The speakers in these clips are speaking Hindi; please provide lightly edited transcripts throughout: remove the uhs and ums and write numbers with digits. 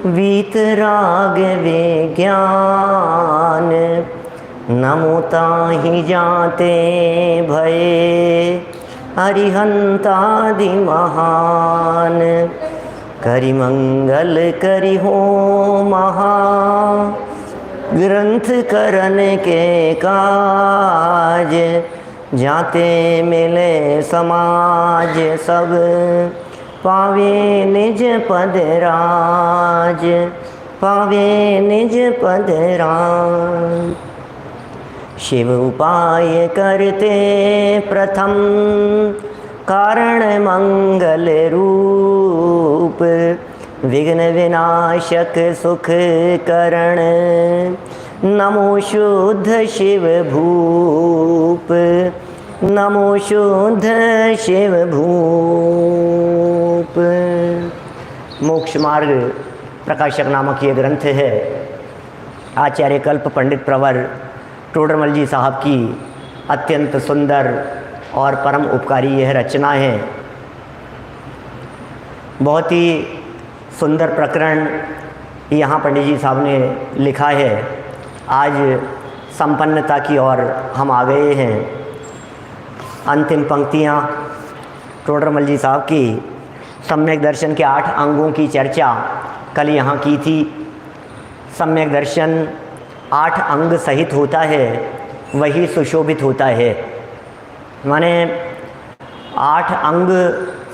वीतराग विज्ञान नमुता ही जाते भये अरिहंतादि महान करि मंगल करि हो महा ग्रंथ करन के काज जाते मिले समाज सब पावे निज पद राज पावे निज पद राज। शिव उपाय करते प्रथम कारण मंगल रूप विघ्न विनाशक सुख करण नमो शुद्ध शिव भूप नमो शुद्ध शिव भूप। मोक्ष मार्ग प्रकाशक नामक ये ग्रंथ है। आचार्य कल्प पंडित प्रवर टोडरमल जी साहब की अत्यंत सुंदर और परम उपकारी यह रचना है। बहुत ही सुंदर प्रकरण यहाँ पंडित जी साहब ने लिखा है। आज संपन्नता की ओर हम आ गए हैं। अंतिम पंक्तियाँ टोडरमल जी साहब की सम्यक दर्शन के 8 अंगों की चर्चा कल यहाँ की थी। सम्यक दर्शन 8 अंग सहित होता है, वही सुशोभित होता है। माने 8 अंग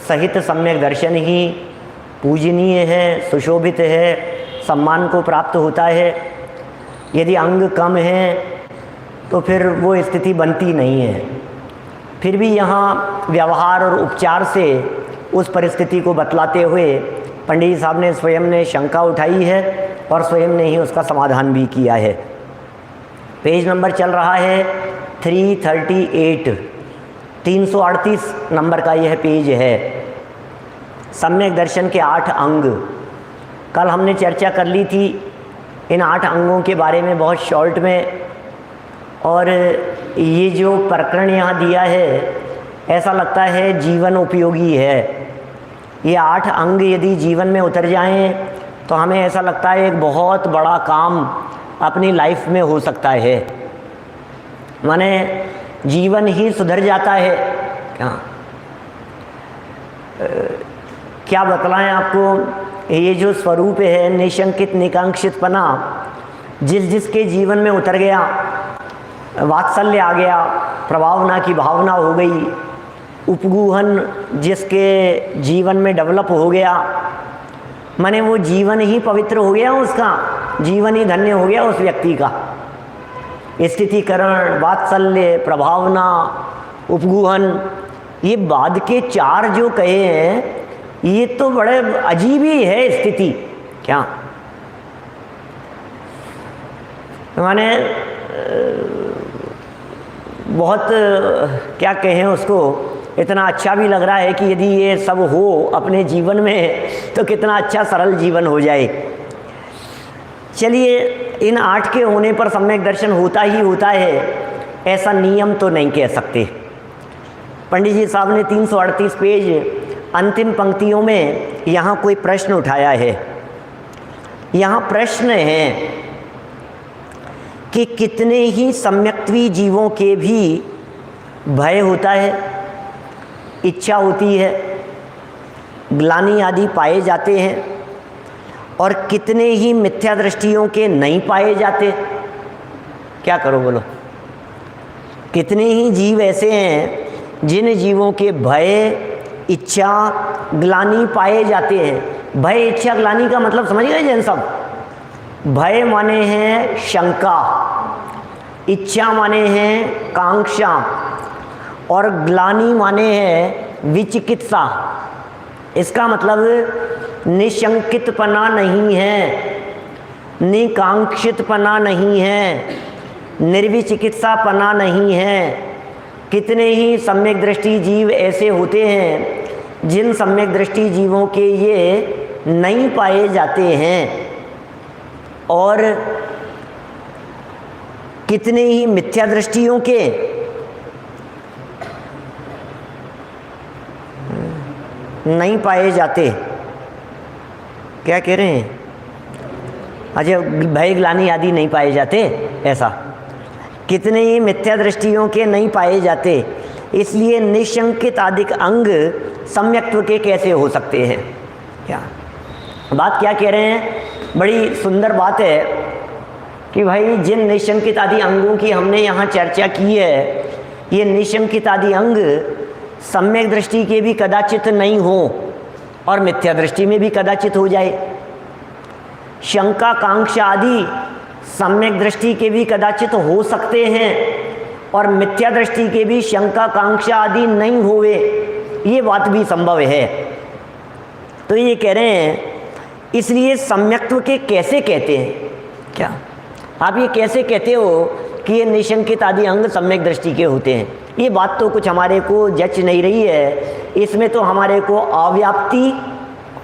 सहित सम्यक दर्शन ही पूजनीय है, सुशोभित है, सम्मान को प्राप्त होता है। यदि अंग कम है तो फिर वो स्थिति बनती नहीं है। फिर भी यहाँ व्यवहार और उपचार से उस परिस्थिति को बतलाते हुए पंडित जी साहब ने स्वयं ने शंका उठाई है और स्वयं ने ही उसका समाधान भी किया है। पेज नंबर चल रहा है 338, 338 नंबर का यह पेज है। सम्यक दर्शन के 8 अंग कल हमने चर्चा कर ली थी इन 8 अंगों के बारे में बहुत शॉर्ट में। और ये जो प्रकरण यहाँ दिया है ऐसा लगता है जीवन उपयोगी है। ये 8 अंग यदि जीवन में उतर जाएं तो हमें ऐसा लगता है एक बहुत बड़ा काम अपनी लाइफ में हो सकता है। माने जीवन ही सुधर जाता है। क्या बतलाएं आपको, ये जो स्वरूप है निशंकित निकांक्षितपना जिस जिसके जीवन में उतर गया, वात्सल्य आ गया, प्रभावना की भावना हो गई, उपगूहन जिसके जीवन में डेवलप हो गया, माने वो जीवन ही पवित्र हो गया, उसका जीवन ही धन्य हो गया उस व्यक्ति का। स्थितिकरण, वात्सल्य, प्रभावना, उपगूहन, ये बाद के 4 जो कहे हैं ये तो बड़े अजीब ही है स्थिति। क्या माने बहुत क्या कहें उसको, इतना अच्छा भी लग रहा है कि यदि ये सब हो अपने जीवन में तो कितना अच्छा सरल जीवन हो जाए। चलिए, इन 8 के होने पर सम्यक दर्शन होता ही होता है ऐसा नियम तो नहीं कह सकते। पंडित जी साहब ने 338 पेज अंतिम पंक्तियों में यहाँ कोई प्रश्न उठाया है। यहाँ प्रश्न है कि कितने ही सम्यक्त्वी जीवों के भी भय होता है, इच्छा होती है, ग्लानि आदि पाए जाते हैं, और कितने ही मिथ्या दृष्टियों के नहीं पाए जाते। क्या करो बोलो। कितने ही जीव ऐसे हैं जिन जीवों के भय, इच्छा, ग्लानि पाए जाते हैं। भय, इच्छा, ग्लानि का मतलब समझ गए जैन सब। भय माने हैं शंका, इच्छा माने हैं कांक्षा, और ग्लानि माने हैं विचिकित्सा। इसका मतलब निशंकितपना नहीं है, निकांक्षितपना नहीं है, निर्विचिकित्सापना नहीं है। कितने ही सम्यक दृष्टि जीव ऐसे होते हैं जिन सम्यक दृष्टि जीवों के ये नहीं पाए जाते हैं, और कितने ही मिथ्या दृष्टियों के नहीं पाए जाते। क्या कह रहे हैं? अच्छा, भय ग्लानि आदि नहीं पाए जाते, ऐसा कितने ही मिथ्या दृष्टियों के नहीं पाए जाते, इसलिए निशंकित आदिक अंग सम्यक्त्व के कैसे हो सकते हैं। क्या बात क्या कह रहे हैं, बड़ी सुंदर बात है कि भाई जिन निशंकित आदि अंगों की हमने यहाँ चर्चा की है, ये निशंकित आदि अंग सम्यक दृष्टि के भी कदाचित नहीं हो और मिथ्या दृष्टि में भी कदाचित हो जाए। शंका कांक्षा आदि सम्यक दृष्टि के भी कदाचित हो सकते हैं और मिथ्या दृष्टि के भी शंका कांक्षा आदि नहीं होवे, ये बात भी संभव है। तो ये कह रहे हैं इसलिए सम्यक्त्व के कैसे कहते हैं, क्या आप ये कैसे कहते हो कि ये निशंकित आदि अंग सम्यक दृष्टि के होते हैं। ये बात तो कुछ हमारे को जच नहीं रही है, इसमें तो हमारे को अव्याप्ति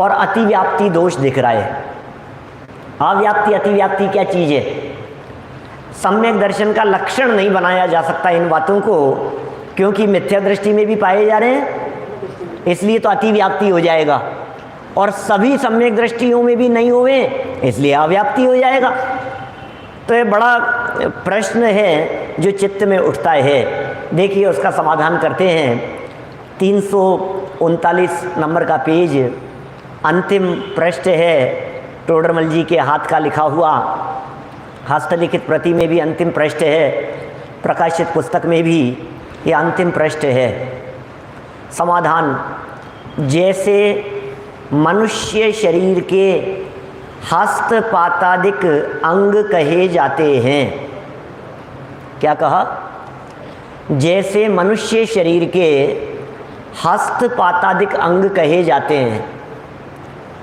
और अतिव्याप्ति दोष दिख रहा है। अव्याप्ति अतिव्याप्ति क्या चीज़ है, सम्यक दर्शन का लक्षण नहीं बनाया जा सकता इन बातों को, क्योंकि मिथ्या दृष्टि में भी पाए जा रहे हैं, इसलिए तो अतिव्याप्ति हो जाएगा, और सभी सम्यक दृष्टियों में भी नहीं हुए इसलिए अव्याप्ति हो जाएगा। तो ये बड़ा प्रश्न है जो चित्त में उठता है। देखिए उसका समाधान करते हैं। 339 नंबर का पेज, अंतिम पृष्ठ है, टोडरमल जी के हाथ का लिखा हुआ, हस्तलिखित प्रति में भी अंतिम पृष्ठ है, प्रकाशित पुस्तक में भी ये अंतिम पृष्ठ है। समाधान, जैसे मनुष्य शरीर के हस्तपातादिक अंग कहे जाते हैं। क्या कहा, जैसे मनुष्य शरीर के हस्तपातादिक अंग कहे जाते हैं,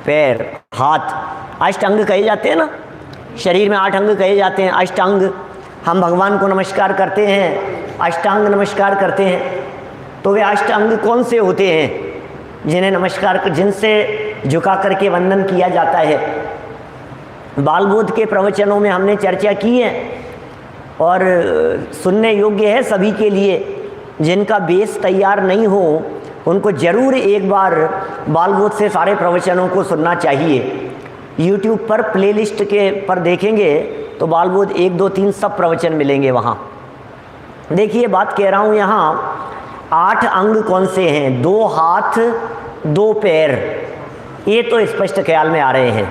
पैर, हाथ, अष्ट अंग कहे जाते हैं ना, शरीर में 8 अंग कहे जाते हैं, अष्टांग। हम भगवान को नमस्कार करते हैं, अष्टांग नमस्कार करते हैं। तो वे अष्टांग कौन से होते हैं जिन्हें नमस्कार, जिनसे झुका करके वंदन किया जाता है। बालबोध के प्रवचनों में हमने चर्चा की है और सुनने योग्य है सभी के लिए। जिनका बेस तैयार नहीं हो उनको ज़रूर एक बार बालबोध से सारे प्रवचनों को सुनना चाहिए। YouTube पर प्लेलिस्ट के पर देखेंगे तो बालबोध 1, 2, 3 सब प्रवचन मिलेंगे वहाँ। देखिए बात कह रहा हूँ यहाँ, 8 अंग कौन से हैं, 2 हाथ 2 पैर, ये तो स्पष्ट ख्याल में आ रहे हैं।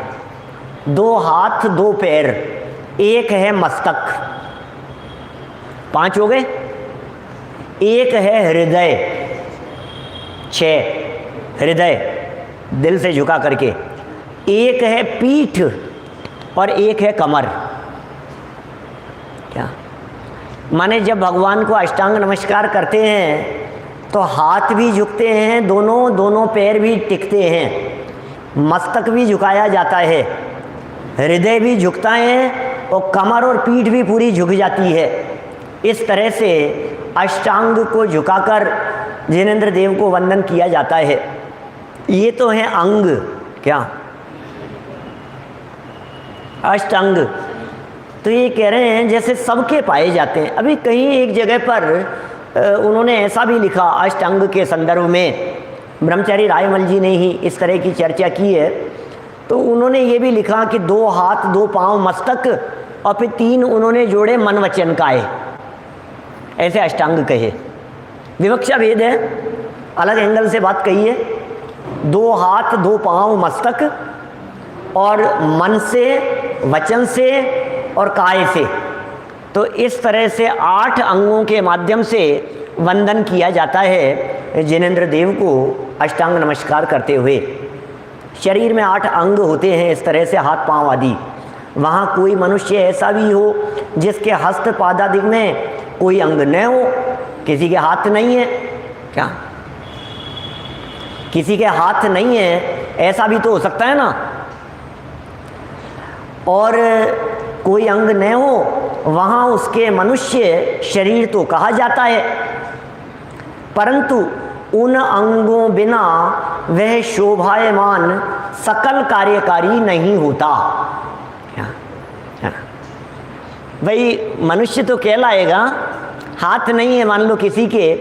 2 हाथ 2 पैर, एक है मस्तक, 5 हो गए। एक है हृदय, 6 हृदय दिल से झुका करके। एक है पीठ और एक है कमर। क्या माने, जब भगवान को अष्टांग नमस्कार करते हैं तो हाथ भी झुकते हैं, दोनों पैर भी टिकते हैं, मस्तक भी झुकाया जाता है, हृदय भी झुकता है और कमर और पीठ भी पूरी झुक जाती है। इस तरह से अष्टांग को झुकाकर जिनेंद्र देव को वंदन किया जाता है। ये तो है अंग, क्या अष्टांग। तो ये कह रहे हैं जैसे सबके पाए जाते हैं। अभी कहीं एक जगह पर उन्होंने ऐसा भी लिखा अष्टांग के संदर्भ में, ब्रह्मचारी रायमल जी ने ही इस तरह की चर्चा की है। तो उन्होंने ये भी लिखा कि 2 हाथ 2 पाँव मस्तक और फिर 3 उन्होंने जोड़े मन वचन काए, ऐसे अष्टांग कहे। विवक्षा भेद है, अलग एंगल से बात कही है। 2 हाथ 2 पाँव मस्तक और मन से, वचन से और काय से, तो इस तरह से 8 अंगों के माध्यम से वंदन किया जाता है जिनेंद्र देव को अष्टांग नमस्कार करते हुए। शरीर में 8 अंग होते हैं इस तरह से, हाथ पांव आदि। वहाँ कोई मनुष्य ऐसा भी हो जिसके हस्त पादादि में कोई अंग न हो, किसी के हाथ नहीं है, क्या किसी के हाथ नहीं है, ऐसा भी तो हो सकता है ना। और कोई अंग न हो वहाँ उसके मनुष्य शरीर तो कहा जाता है, परंतु उन अंगों बिना वह शोभायमान सकल कार्यकारी नहीं होता। भाई मनुष्य तो कहलाएगा, हाथ नहीं है मान लो किसी के,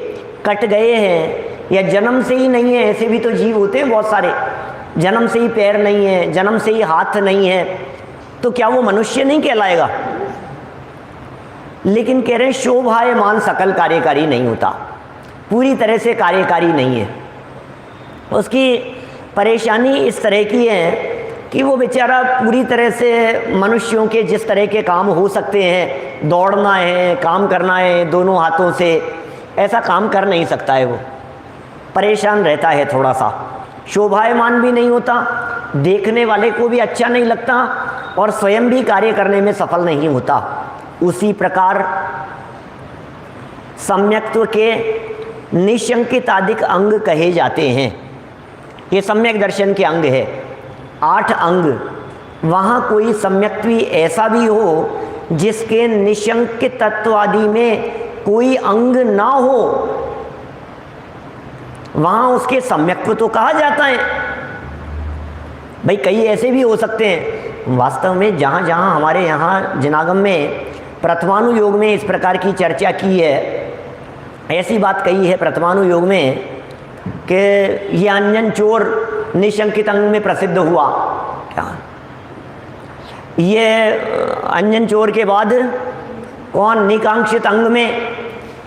कट गए हैं, या जन्म से ही नहीं है, ऐसे भी तो जीव होते हैं बहुत सारे, जन्म से ही पैर नहीं है, जन्म से ही हाथ नहीं है, तो क्या वो मनुष्य नहीं कहलाएगा? लेकिन कह रहे हैं शोभायमान सकल कार्यकारी नहीं होता, पूरी तरह से कार्यकारी नहीं है। उसकी परेशानी इस तरह की है कि वो बेचारा पूरी तरह से मनुष्यों के जिस तरह के काम हो सकते हैं, दौड़ना है, काम करना है दोनों हाथों से, ऐसा काम कर नहीं सकता है। वो परेशान रहता है थोड़ा सा, शोभायमान भी नहीं होता, देखने वाले को भी अच्छा नहीं लगता और स्वयं भी कार्य करने में सफल नहीं होता। उसी प्रकार सम्यक्त्व के निशंकितादिक अंग कहे जाते हैं। ये सम्यक दर्शन के अंग है, 8 अंग। वहाँ कोई सम्यक्त्वी ऐसा भी हो जिसके निशंकित तत्वादि में कोई अंग ना हो, वहाँ उसके सम्यक्त्व तो कहा जाता है। भाई कई ऐसे भी हो सकते हैं। वास्तव में जहाँ जहाँ हमारे यहाँ जिनागम में प्रथमानुयोग में इस प्रकार की चर्चा की है, ऐसी बात कही है प्रथमानुयोग में कि ये अंजन चोर निशंकित अंग में प्रसिद्ध हुआ। क्या ये अंजन चोर के बाद कौन निकांक्षित अंग में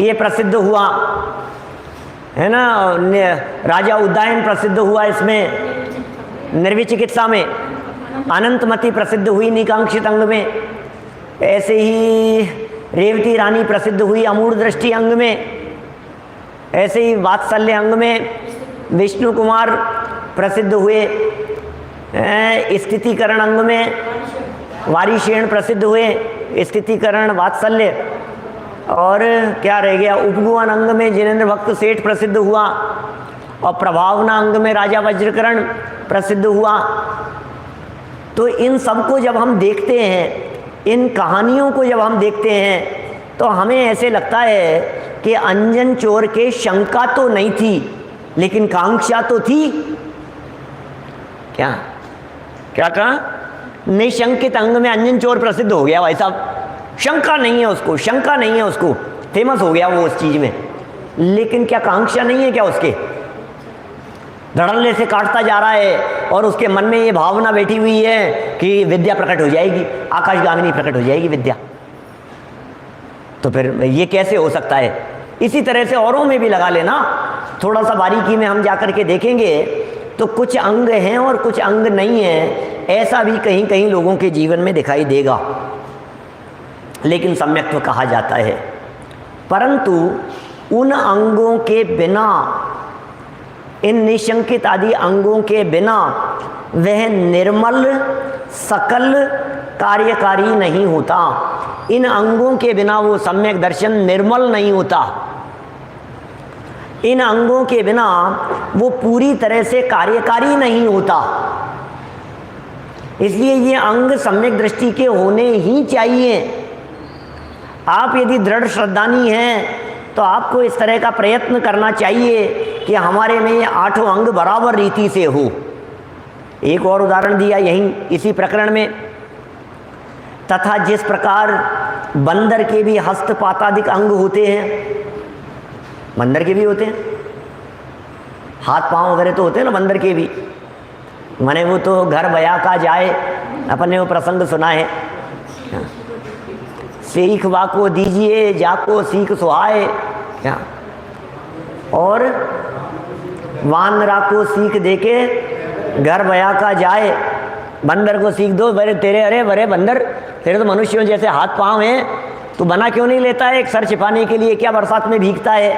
ये प्रसिद्ध हुआ है ना? राजा उद्दायन प्रसिद्ध हुआ इसमें, निर्विचिकित्सा में। अनंतमती प्रसिद्ध हुई निकांक्षित अंग में। ऐसे ही रेवती रानी प्रसिद्ध हुई अमूढ़ दृष्टि अंग में। ऐसे ही वात्सल्य अंग में विष्णु कुमार प्रसिद्ध हुए। स्थितिकरण अंग में वारिशेण प्रसिद्ध हुए, स्थितिकरण वात्सल्य। और क्या रह गया? उपगुवन अंग में जिनेंद्र भक्त सेठ प्रसिद्ध हुआ और प्रभावना अंग में राजा वज्रकरण प्रसिद्ध हुआ। तो इन सब को जब हम देखते हैं, इन कहानियों को जब हम देखते हैं, तो हमें ऐसे लगता है कि अंजन चोर के शंका तो नहीं थी, लेकिन कांक्षा तो थी। क्या क्या कहा? निशंकित अंग में अंजन चोर प्रसिद्ध हो गया भाई साहब, शंका नहीं है उसको, शंका नहीं है उसको, फेमस हो गया वो उस चीज में। लेकिन क्या कांक्षा नहीं है क्या उसके? धड़ल्ले से काटता जा रहा है और उसके मन में ये भावना बैठी हुई है कि विद्या प्रकट हो जाएगी, आकाशगामिनी प्रकट हो जाएगी विद्या। तो फिर ये कैसे हो सकता है? इसी तरह से औरों में भी लगा लेना। थोड़ा सा बारीकी में हम जाकर के देखेंगे तो कुछ अंग हैं और कुछ अंग नहीं हैं, ऐसा भी कहीं कहीं लोगों के जीवन में दिखाई देगा। लेकिन सम्यक्त्व कहा जाता है। परंतु उन अंगों के बिना, इन निशंकित आदि अंगों के बिना वह निर्मल सकल कार्यकारी नहीं होता। इन अंगों के बिना वो सम्यक दर्शन निर्मल नहीं होता। इन अंगों के बिना वो पूरी तरह से कार्यकारी नहीं होता। इसलिए ये अंग सम्यक दृष्टि के होने ही चाहिए। आप यदि दृढ़ श्रद्धानी हैं तो आपको इस तरह का प्रयत्न करना चाहिए कि हमारे में ये 8 अंग बराबर रीति से हो। एक और उदाहरण दिया यहीं इसी प्रकरण में, तथा जिस प्रकार बंदर के भी हस्तपातादिक अंग होते हैं, बंदर के भी होते हैं, हाथ पांव वगैरह तो होते हैं ना बंदर के भी। माने वो तो घर बया का जाए, अपन ने वो प्रसंग सुना है, सीख वाको दीजिए जाको सीख सुहाए। क्या? और वानरा को सीख देके घर बया का जाए, बंदर को सीख दो। बड़े तेरे, अरे बड़े बंदर, तेरे तो मनुष्यों जैसे हाथ पांव हैं, तो बना क्यों नहीं लेता है एक सर छिपाने के लिए? क्या बरसात में भीगता है?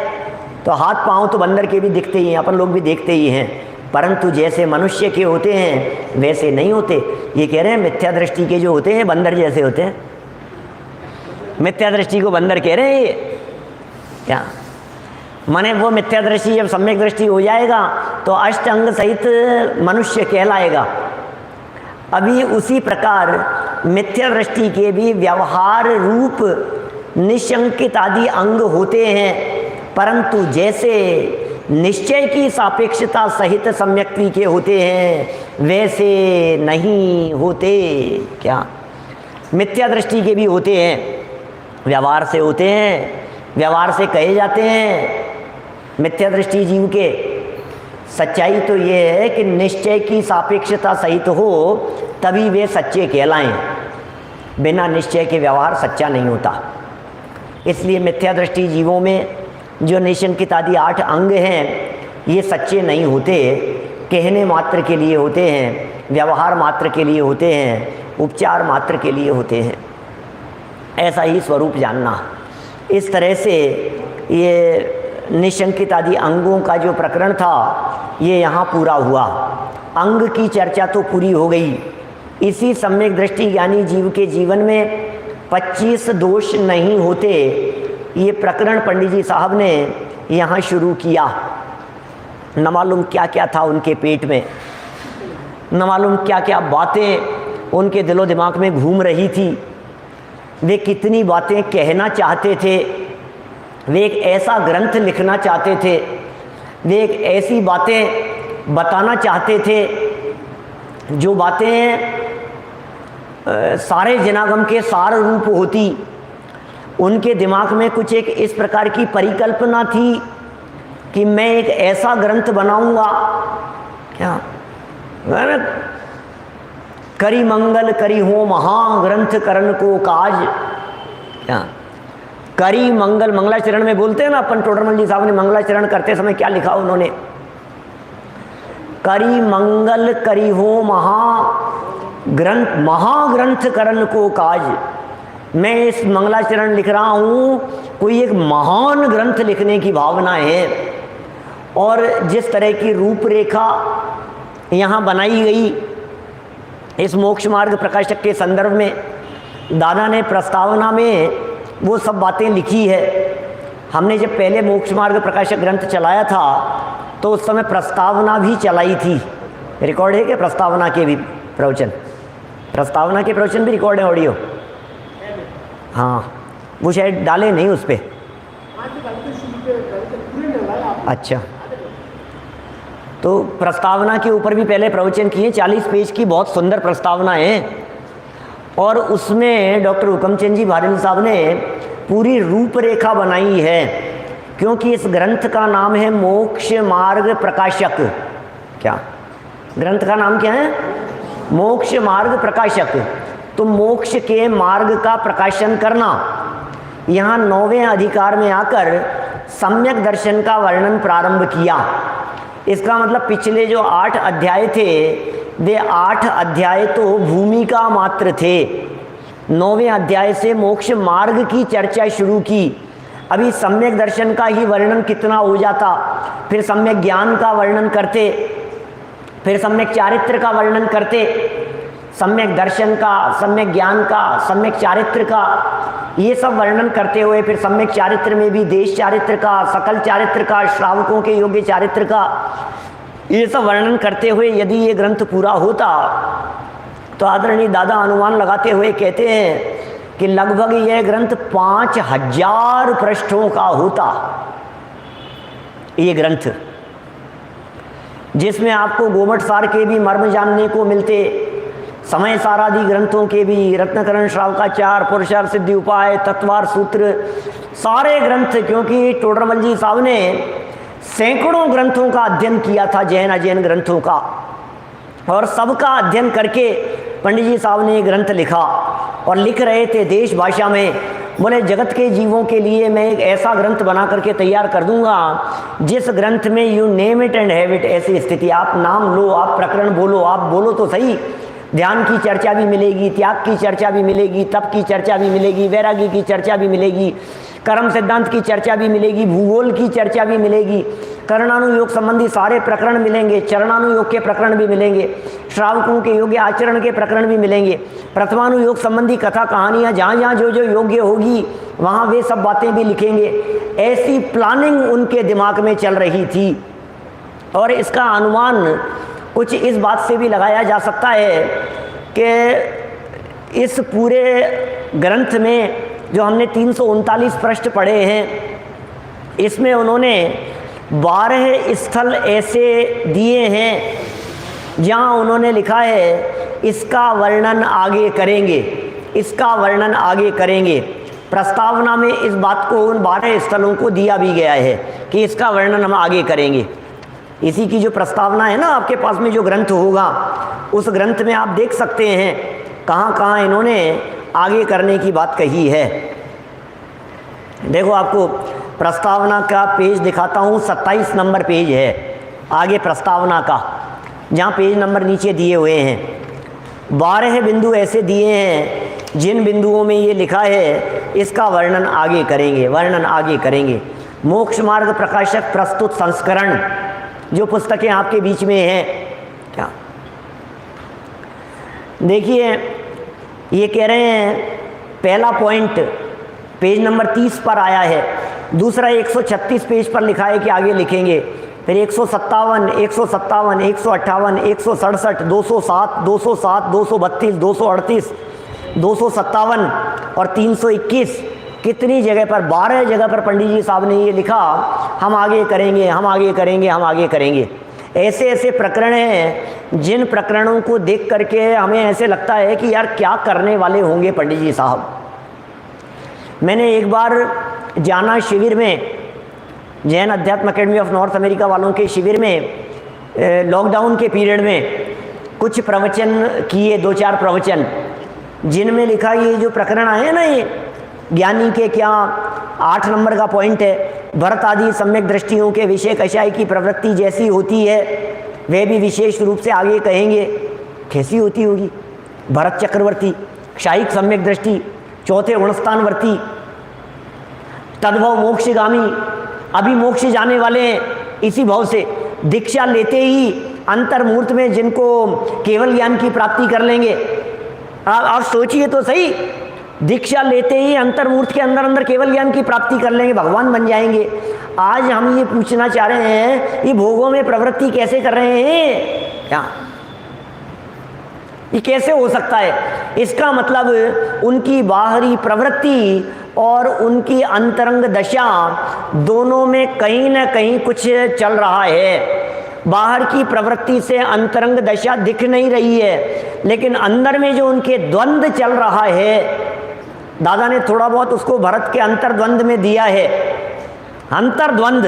तो हाथ पांव तो बंदर के भी दिखते ही हैं, अपन लोग भी देखते ही हैं, परंतु जैसे मनुष्य के होते हैं वैसे नहीं होते। ये कह रहे हैं मिथ्या दृष्टि के जो होते हैं बंदर जैसे होते हैं। मिथ्या दृष्टि को बंदर कह रहे हैं ये। क्या माने? वो मिथ्या दृष्टि जब सम्यक दृष्टि हो जाएगा तो अष्टांग सहित मनुष्य कहलाएगा। अभी उसी प्रकार मिथ्या दृष्टि के भी व्यवहार रूप निशंकित आदि अंग होते हैं, परंतु जैसे निश्चय की सापेक्षता सहित सम्यक्ति के होते हैं वैसे नहीं होते। क्या? मिथ्या दृष्टि के भी होते हैं, व्यवहार से होते हैं, व्यवहार से कहे जाते हैं मिथ्या दृष्टि जीव के। सच्चाई तो ये है कि निश्चय की सापेक्षता सहित हो तभी वे सच्चे कहलाएं। बिना निश्चय के व्यवहार सच्चा नहीं होता। इसलिए मिथ्या दृष्टि जीवों में जो निशंकित आदि 8 अंग हैं ये सच्चे नहीं होते, कहने मात्र के लिए होते हैं, व्यवहार मात्र के लिए होते हैं, उपचार मात्र के लिए होते हैं। ऐसा ही स्वरूप जानना। इस तरह से ये निशंकित आदि अंगों का जो प्रकरण था ये यहाँ पूरा हुआ। अंग की चर्चा तो पूरी हो गई। इसी सम्यक दृष्टि ज्ञानी जीव के जीवन में 25 दोष नहीं होते, ये प्रकरण पंडित जी साहब ने यहाँ शुरू किया। न मालूम क्या क्या था उनके पेट में, न मालूम क्या क्या बातें उनके दिलो दिमाग में घूम रही थी। वे कितनी बातें कहना चाहते थे, वे एक ऐसा ग्रंथ लिखना चाहते थे, वे एक ऐसी बातें बताना चाहते थे जो बातें सारे जनागम के सार रूप होती। उनके दिमाग में कुछ एक इस प्रकार की परिकल्पना थी कि मैं एक ऐसा ग्रंथ बनाऊंगा, क्या करी मंगल करी हो महाग्रंथ करण को काज, क्या करी मंगल। मंगलाचरण में बोलते हैं ना अपन, टोडरमल जी साहब ने मंगलाचरण करते समय क्या लिखा उन्होंने, करी मंगल करी हो महाग्रंथ करण को काज। मैं इस मंगलाचरण लिख रहा हूँ, कोई एक महान ग्रंथ लिखने की भावना है। और जिस तरह की रूपरेखा यहाँ बनाई गई इस मोक्ष मार्ग प्रकाशक के संदर्भ में, दादा ने प्रस्तावना में वो सब बातें लिखी है। हमने जब पहले मोक्ष मार्ग प्रकाशक ग्रंथ चलाया था तो उस समय प्रस्तावना भी चलाई थी। रिकॉर्ड है क्या प्रस्तावना के भी प्रवचन? प्रस्तावना के प्रवचन भी रिकॉर्ड है ऑडियो? हाँ, वो शायद डाले नहीं उस पर। अच्छा, तो प्रस्तावना के ऊपर भी पहले प्रवचन किए। 40 पेज की बहुत सुंदर प्रस्तावना है और उसमें डॉक्टर हुकमचंद जी भारती साहब ने पूरी रूपरेखा बनाई है, क्योंकि इस ग्रंथ का नाम है मोक्ष मार्ग प्रकाशक। क्या ग्रंथ का नाम क्या है? मोक्ष मार्ग प्रकाशक। तो मोक्ष के मार्ग का प्रकाशन करना। यहाँ 9वें अधिकार में आकर सम्यक दर्शन का वर्णन प्रारंभ किया। इसका मतलब पिछले जो 8 अध्याय थे वे 8 अध्याय तो भूमिका मात्र थे। 9वें अध्याय से मोक्ष मार्ग की चर्चा शुरू की। अभी सम्यक दर्शन का ही वर्णन कितना हो जाता, फिर सम्यक ज्ञान का वर्णन करते, फिर सम्यक चारित्र का वर्णन करते, सम्यक दर्शन का, सम्यक ज्ञान का, सम्यक चारित्र का, ये सब वर्णन करते हुए फिर सम्यक चारित्र में भी देश चारित्र का, सकल चारित्र का, श्रावकों के योग्य चारित्र का, ये सब वर्णन करते हुए यदि ये ग्रंथ पूरा होता तो आदरणीय दादा अनुमान लगाते हुए कहते हैं कि लगभग यह ग्रंथ 5000 पृष्ठों का होता। ये ग्रंथ जिसमें आपको गोमट सार के भी मर्म जानने को मिलते, समय सारादि ग्रंथों के भी, रत्नकरण श्रावकाचार, पुरुषार्थ सिद्धि उपाय, तत्वार सूत्र, सारे ग्रंथ। क्योंकि टोडरमल जी साहब ने सैकड़ों ग्रंथों का अध्ययन किया था, जैन अजैन ग्रंथों का, और सबका अध्ययन करके पंडित जी साहब ने ये ग्रंथ लिखा और लिख रहे थे देश भाषा में। बोले जगत के जीवों के लिए मैं एक ऐसा ग्रंथ बना करके तैयार कर दूंगा जिस ग्रंथ में you name it and have it, ऐसी स्थिति, आप नाम लो, आप प्रकरण बोलो, आप बोलो तो सही, ध्यान की चर्चा भी मिलेगी, त्याग की चर्चा भी मिलेगी, तप की चर्चा भी मिलेगी, वैराग्य की चर्चा भी मिलेगी, कर्म सिद्धांत की चर्चा भी मिलेगी, भूगोल की चर्चा भी मिलेगी, करणानुयोग संबंधी सारे प्रकरण मिलेंगे, चरणानुयोग के प्रकरण भी मिलेंगे, श्रावकों के योग्य आचरण के प्रकरण भी मिलेंगे, प्रथमानुयोग संबंधी कथा कहानियाँ जहाँ जहाँ जो जो योग्य होगी वहाँ वे सब बातें भी लिखेंगे। ऐसी प्लानिंग उनके दिमाग में चल रही थी। और इसका अनुमान कुछ इस बात से भी लगाया जा सकता है कि इस पूरे ग्रंथ में जो हमने 339 पृष्ठ पढ़े हैं, इसमें उन्होंने 12 स्थल ऐसे दिए हैं जहाँ उन्होंने लिखा है इसका वर्णन आगे करेंगे, इसका वर्णन आगे करेंगे। प्रस्तावना में इस बात को, उन 12 स्थलों को दिया भी गया है कि इसका वर्णन हम आगे करेंगे। इसी की जो प्रस्तावना है ना आपके पास में, जो ग्रंथ होगा उस ग्रंथ में आप देख सकते हैं कहाँ कहाँ इन्होंने आगे करने की बात कही है। देखो आपको प्रस्तावना का पेज दिखाता हूँ, 27 नंबर पेज है आगे प्रस्तावना का, जहाँ पेज नंबर नीचे दिए हुए हैं। 12 बिंदु ऐसे दिए हैं जिन बिंदुओं में ये लिखा है इसका वर्णन आगे करेंगे, वर्णन आगे करेंगे। मोक्ष मार्ग प्रकाशक प्रस्तुत संस्करण, जो पुस्तकें आपके बीच में हैं, क्या देखिए ये कह रहे हैं, पहला पॉइंट पेज नंबर 30 पर आया है, दूसरा 136 पेज पर लिखा है कि आगे लिखेंगे, फिर 157, 157, 158, 167, 207, 207, 232, 238, 257 और 321, कितनी जगह पर, 12 जगह पर पंडित जी साहब ने ये लिखा, हम आगे करेंगे, हम आगे करेंगे, हम आगे करेंगे। ऐसे ऐसे प्रकरण हैं जिन प्रकरणों को देख करके हमें ऐसे लगता है कि यार क्या करने वाले होंगे पंडित जी साहब। मैंने एक बार जाना शिविर में, जैन अध्यात्म अकेडमी ऑफ नॉर्थ अमेरिका वालों के शिविर में, लॉकडाउन के पीरियड में कुछ प्रवचन किए, 2-4 प्रवचन, जिनमें लिखा ये जो प्रकरण आए ना, ये ज्ञानी के क्या 8 नंबर का पॉइंट है, भरत आदि सम्यक दृष्टियों के विषय कषाय की प्रवृत्ति जैसी होती है वे भी विशेष रूप से आगे कहेंगे। कैसी होती होगी? भरत चक्रवर्ती, क्षायिक सम्यक दृष्टि, चौथे गुणस्थानवर्ती, तद्भव मोक्षगामी, अभी मोक्ष जाने वाले हैं इसी भाव से, दीक्षा लेते ही अंतर्मूर्त में जिनको केवल ज्ञान की प्राप्ति कर लेंगे। आप सोचिए तो सही, दीक्षा लेते ही अंतर्मूर्त के अंदर अंदर केवल ज्ञान की प्राप्ति कर लेंगे, भगवान बन जाएंगे। आज हम ये पूछना चाह रहे हैं, ये भोगों में प्रवृत्ति कैसे कर रहे हैं? क्या ये कैसे हो सकता है? इसका मतलब उनकी बाहरी प्रवृत्ति और उनकी अंतरंग दशा दोनों में कहीं ना कहीं कुछ चल रहा है। बाहर की प्रवृत्ति से अंतरंग दशा दिख नहीं रही है, लेकिन अंदर में जो उनके द्वंद्व चल रहा है, दादा ने थोड़ा बहुत उसको भरत के अंतर्द्वंद में दिया है। अंतर्द्वंद,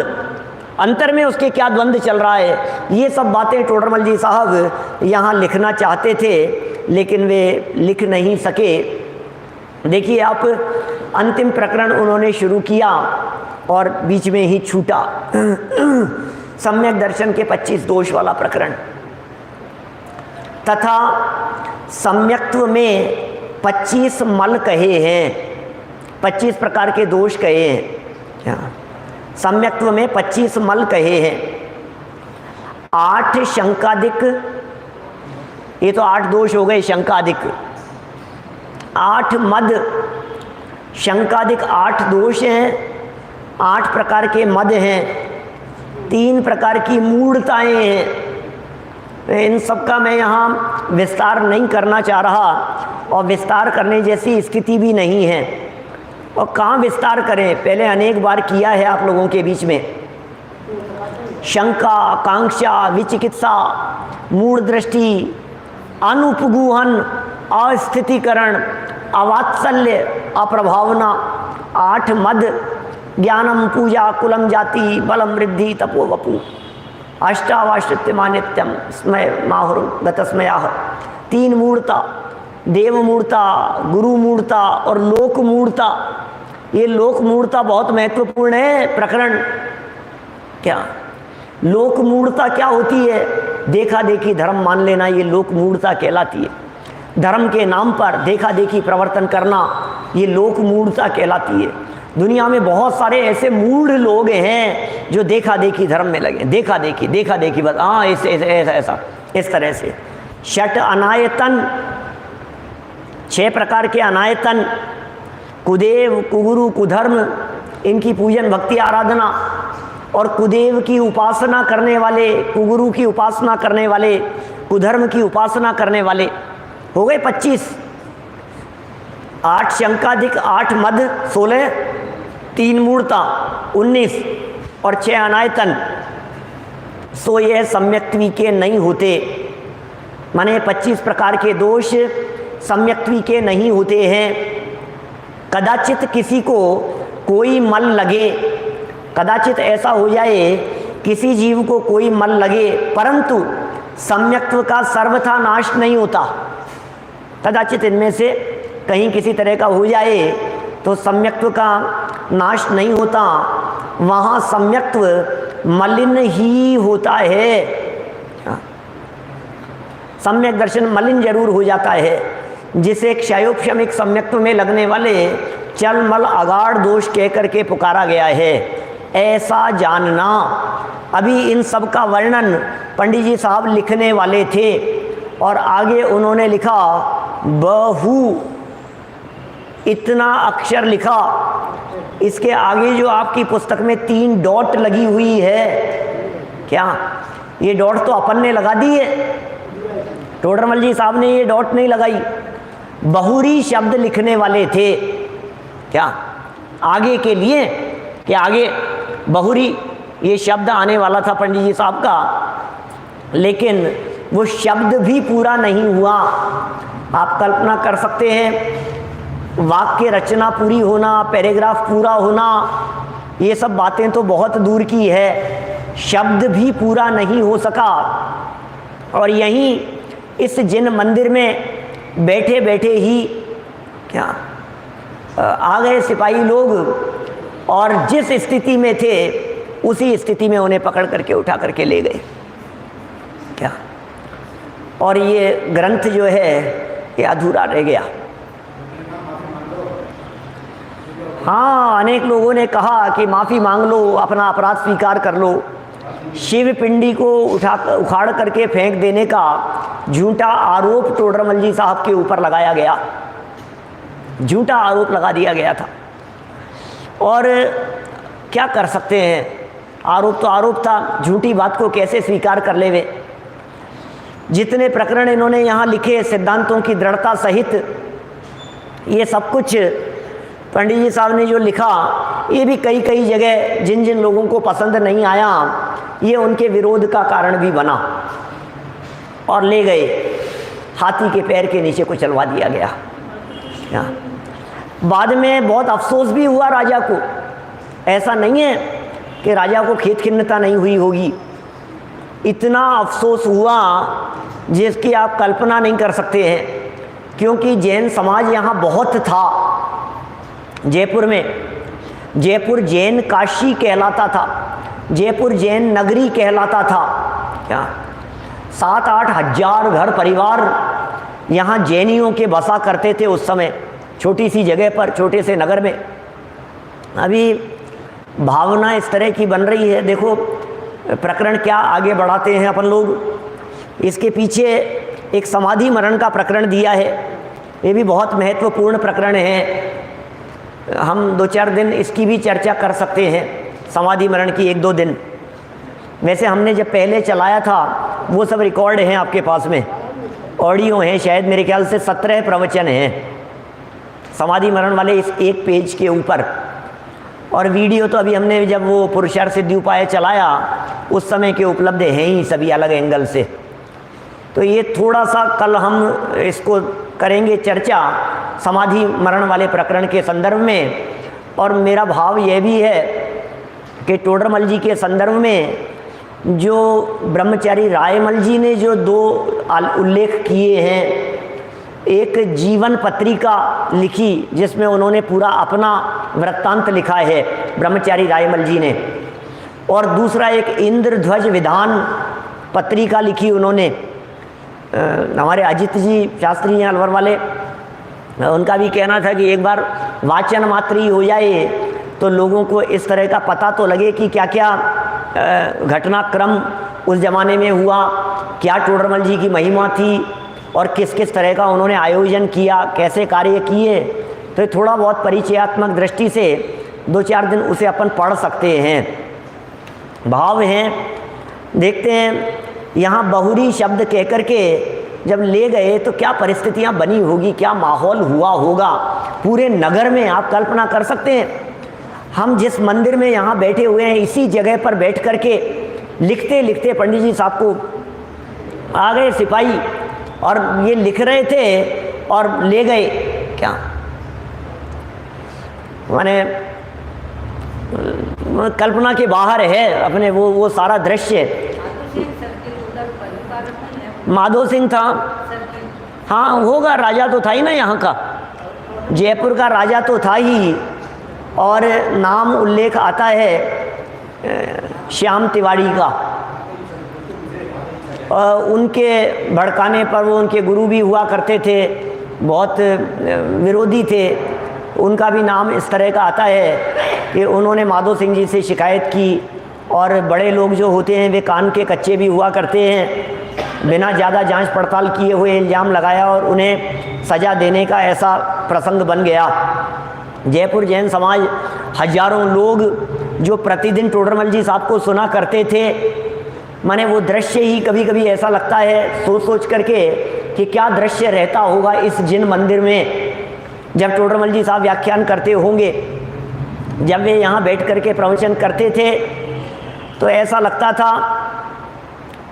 अंतर में उसके क्या द्वंद्व चल रहा है, ये सब बातें टोडरमल जी साहब यहाँ लिखना चाहते थे लेकिन वे लिख नहीं सके। देखिए आप, अंतिम प्रकरण उन्होंने शुरू किया और बीच में ही छूटा, सम्यक दर्शन के 25 दोष वाला प्रकरण, तथा सम्यक्त्व में 25 मल कहे हैं, 25 प्रकार के दोष कहे हैं। सम्यक्त्व में 25 मल कहे हैं, 8 शंकादिक, ये तो 8 दोष हो गए शंकादिक, 8 मद, शंकादिक 8 दोष हैं, 8 प्रकार के मद हैं, 3 प्रकार की मूढ़ताएं हैं। इन सब का मैं यहाँ विस्तार नहीं करना चाह रहा और विस्तार करने जैसी स्थिति भी नहीं है, और कहाँ विस्तार करें, पहले अनेक बार किया है आप लोगों के बीच में। शंका, आकांक्षा, विचिकित्सा, मूढ़ दृष्टि, अनुपगूहन, अस्थितिकरण, अवात्सल्य, अप्रभावना, 8 मद, ज्ञानम, पूजा, कुलम, जाति, बलम, वृद्धि, तपो, वपु, अष्टावाश्रित्यमानित्यम, स्मय, माहुर, गतस्मयाः, 3 मूढ़ता, देव मूढ़ता, गुरु मूढ़ता और लोक मूढ़ता। ये लोक मूढ़ता बहुत महत्वपूर्ण है प्रकरण। क्या लोक मूढ़ता क्या होती है? देखा देखी धर्म मान लेना, ये लोक मूढ़ता कहलाती है। धर्म के नाम पर देखा देखी प्रवर्तन करना, ये लोक मूढ़ता कहलाती है। दुनिया में बहुत सारे ऐसे मूढ़ लोग हैं जो देखा देखी धर्म में लगे, देखा देखी बस, हाँ ऐसा इस तरह से। षट अनायतन, 6 प्रकार के अनायतन, कुदेव, कुगुरु, कुधर्म, इनकी पूजन भक्ति आराधना, और कुदेव की उपासना करने वाले, कुगुरु की उपासना करने वाले, कुधर्म की उपासना करने वाले, हो गए 25। 8 शंकादिक, 8 मद 16, 3 मूढ़ता 19 और 6 अनायतन। सो यह सम्यक्त्वी के नहीं होते, माने 25 प्रकार के दोष सम्यक्त्वी के नहीं होते हैं। कदाचित किसी को कोई मल लगे, कदाचित ऐसा हो जाए किसी जीव को कोई मल लगे, परंतु सम्यक्त्व का सर्वथा नाश नहीं होता। कदाचित इनमें से कहीं किसी तरह का हो जाए तो सम्यक्त्व का नाश नहीं होता, वहाँ सम्यक्त्व मलिन ही होता है। सम्यक दर्शन मलिन जरूर हो जाता है, जिसे क्षयोपशमिक सम्यक्त्व में लगने वाले चल मल अगाढ़ दोष कह करके पुकारा गया है, ऐसा जानना। अभी इन सब का वर्णन पंडित जी साहब लिखने वाले थे और आगे उन्होंने लिखा बहु, इतना अक्षर लिखा। इसके आगे जो आपकी पुस्तक में 3 डॉट लगी हुई है, क्या ये डॉट तो अपन ने लगा दी है, टोडरमल जी साहब ने ये डॉट नहीं लगाई। बहुरी शब्द लिखने वाले थे क्या आगे के लिए, कि आगे बहुरी ये शब्द आने वाला था पंडित जी साहब का, लेकिन वो शब्द भी पूरा नहीं हुआ। आप कल्पना कर सकते हैं, वाक्य रचना पूरी होना, पैराग्राफ पूरा होना, ये सब बातें तो बहुत दूर की है, शब्द भी पूरा नहीं हो सका। और यहीं इस जिन मंदिर में बैठे बैठे ही क्या आ गए सिपाही लोग, और जिस स्थिति में थे उसी स्थिति में उन्हें पकड़ करके उठा करके ले गए क्या। और ये ग्रंथ जो है ये अधूरा रह गया। हाँ, अनेक लोगों ने कहा कि माफ़ी मांग लो, अपना अपराध स्वीकार कर लो। शिव पिंडी को उखाड़ करके फेंक देने का झूठा आरोप टोडरमल जी साहब के ऊपर लगाया गया, झूठा आरोप लगा दिया गया था। और क्या कर सकते हैं, आरोप तो आरोप था, झूठी बात को कैसे स्वीकार कर ले वे। जितने प्रकरण इन्होंने यहाँ लिखे सिद्धांतों की दृढ़ता सहित, ये सब कुछ पंडित जी साहब ने जो लिखा, ये भी कई कई जगह जिन जिन लोगों को पसंद नहीं आया, ये उनके विरोध का कारण भी बना और ले गए, हाथी के पैर के नीचे को चलवा दिया गया। बाद में बहुत अफसोस भी हुआ राजा को, ऐसा नहीं है कि राजा को खेद खिन्नता नहीं हुई होगी, इतना अफसोस हुआ जिसकी आप कल्पना नहीं कर सकते हैं। क्योंकि जैन समाज यहाँ बहुत था जयपुर में, जयपुर जैन काशी कहलाता था, जयपुर जैन नगरी कहलाता था क्या। 7-8 हजार घर परिवार यहाँ जैनियों के बसा करते थे उस समय, छोटी सी जगह पर, छोटे से नगर में। अभी भावना इस तरह की बन रही है, देखो प्रकरण क्या आगे बढ़ाते हैं अपन लोग। इसके पीछे एक समाधि मरण का प्रकरण दिया है, ये भी बहुत महत्वपूर्ण प्रकरण है। हम 2-4 दिन इसकी भी चर्चा कर सकते हैं, समाधि मरण की 1-2 दिन। वैसे हमने जब पहले चलाया था वो सब रिकॉर्ड हैं आपके पास में, ऑडियो हैं, शायद मेरे ख्याल से 17 प्रवचन हैं समाधि मरण वाले इस एक पेज के ऊपर। और वीडियो तो अभी हमने जब वो पुरुषार्थ सिद्धि उपाय चलाया उस समय के उपलब्ध हैं ही सभी अलग एंगल से। तो ये थोड़ा सा कल हम इसको करेंगे चर्चा समाधि मरण वाले प्रकरण के संदर्भ में। और मेरा भाव यह भी है कि टोडरमल जी के संदर्भ में जो ब्रह्मचारी रायमल जी ने जो 2 उल्लेख किए हैं, एक जीवन पत्रिका लिखी जिसमें उन्होंने पूरा अपना वृत्तांत लिखा है ब्रह्मचारी रायमल जी ने, और दूसरा एक इंद्रध्वज विधान पत्रिका लिखी उन्होंने। हमारे अजित जी शास्त्री हैं अलवर वाले, उनका भी कहना था कि एक बार वाचन मात्र ही हो जाए तो लोगों को इस तरह का पता तो लगे कि क्या क्या घटनाक्रम उस ज़माने में हुआ, क्या टोडरमल जी की महिमा थी और किस किस तरह का उन्होंने आयोजन किया, कैसे कार्य किए। तो थोड़ा बहुत परिचयात्मक दृष्टि से 2-4 दिन उसे अपन पढ़ सकते हैं। भाव हैं, देखते हैं यहाँ बहुरी शब्द कह कर के जब ले गए तो क्या परिस्थितियाँ बनी होगी, क्या माहौल हुआ होगा पूरे नगर में। आप कल्पना कर सकते हैं, हम जिस मंदिर में यहाँ बैठे हुए हैं, इसी जगह पर बैठ कर के लिखते लिखते पंडित जी साहब को आ गए सिपाही और ये लिख रहे थे और ले गए क्या। माने कल्पना के बाहर है अपने वो सारा दृश्य। माधो सिंह था, हाँ होगा, राजा तो था ही ना यहाँ का। जयपुर का राजा तो था ही, और नाम उल्लेख आता है श्याम तिवारी का। उनके भड़काने पर वो उनके गुरु भी हुआ करते थे, बहुत विरोधी थे, उनका भी नाम इस तरह का आता है कि उन्होंने माधो सिंह जी से शिकायत की, और बड़े लोग जो होते हैं वे कान के कच्चे भी हुआ करते हैं, बिना ज़्यादा जांच पड़ताल किए हुए इल्ज़ाम लगाया और उन्हें सज़ा देने का ऐसा प्रसंग बन गया। जयपुर जैन समाज हजारों लोग जो प्रतिदिन टोडरमल जी साहब को सुना करते थे, माने वो दृश्य ही कभी कभी ऐसा लगता है सोच सोच करके कि क्या दृश्य रहता होगा इस जिन मंदिर में जब टोडरमल जी साहब व्याख्यान करते होंगे। जब वे यहाँ बैठ करके प्रवचन करते थे तो ऐसा लगता था